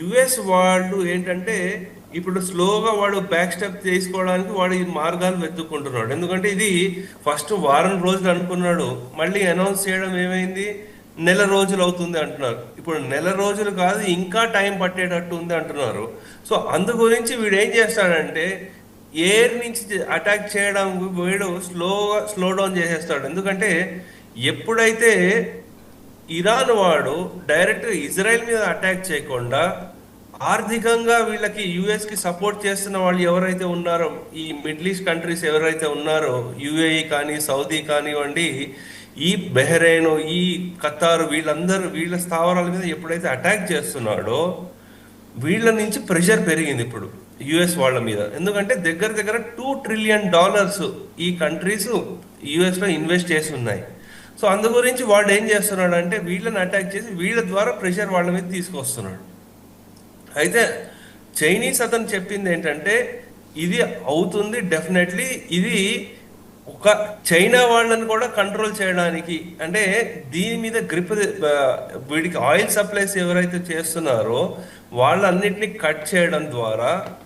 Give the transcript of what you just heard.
US వాళ్ళు ఏంటంటే ఇప్పుడు స్లోగా వాడు బ్యాక్ స్టెప్ తీసుకోవడానికి వాడు ఈ మార్గాలు వెతుక్కుంటున్నాడు. ఎందుకంటే ఇది ఫస్ట్ వారం రోజులు అనుకున్నాడు, మళ్ళీ అనౌన్స్ చేయడం ఏమైంది, నెల రోజులు అవుతుంది అంటున్నారు. ఇప్పుడు నెల రోజులు కాదు, ఇంకా టైం పట్టేటట్టు ఉంది అంటున్నారు. సో అందు గురించి వీడు ఏం చేస్తాడంటే ఎయిర్ నుంచి అటాక్ చేయడం వీడు స్లో డౌన్ చేసేస్తాడు. ఎందుకంటే ఎప్పుడైతే ఇరాన్ వాడు డైరెక్ట్ ఇజ్రాయెల్ మీద అటాక్ చేయకుండా ఆర్థికంగా వీళ్ళకి యుఎస్ కి సపోర్ట్ చేస్తున్న వాళ్ళు ఎవరైతే ఉన్నారో, ఈ మిడిల్ ఈస్ట్ కంట్రీస్ ఎవరైతే ఉన్నారో, యుఏఈ కానీ సౌదీ కానివ్వండి, ఈ బెహ్రెయిన్, ఈ ఖతార్, వీళ్ళందరూ వీళ్ళ స్థావరాల మీద ఎప్పుడైతే అటాక్ చేస్తున్నాడో వీళ్ళ నుంచి ప్రెషర్ పెరిగింది ఇప్పుడు యుఎస్ వాళ్ళ మీద. ఎందుకంటే దగ్గర దగ్గర $2 ట్రిలియన్ ఈ కంట్రీస్ యుఎస్ లో ఇన్వెస్ట్ చేసి ఉన్నాయి. సో అందు గురించి వాడు ఏం చేస్తున్నాడు అంటే వీళ్ళని అటాక్ చేసి వీళ్ళ ద్వారా ప్రెషర్ వాళ్ళ మీద తీసుకొస్తున్నాడు. అయితే చైనీస్ అతను చెప్పింది ఏంటంటే ఇది అవుతుంది డెఫినెట్లీ, ఇది ఒక చైనా వాళ్ళని కూడా కంట్రోల్ చేయడానికి, అంటే దీని మీద గ్రిప్, వీడికి ఆయిల్ సప్లైస్ ఎవరైతే చేస్తున్నారో వాళ్ళన్నిటిని కట్ చేయడం ద్వారా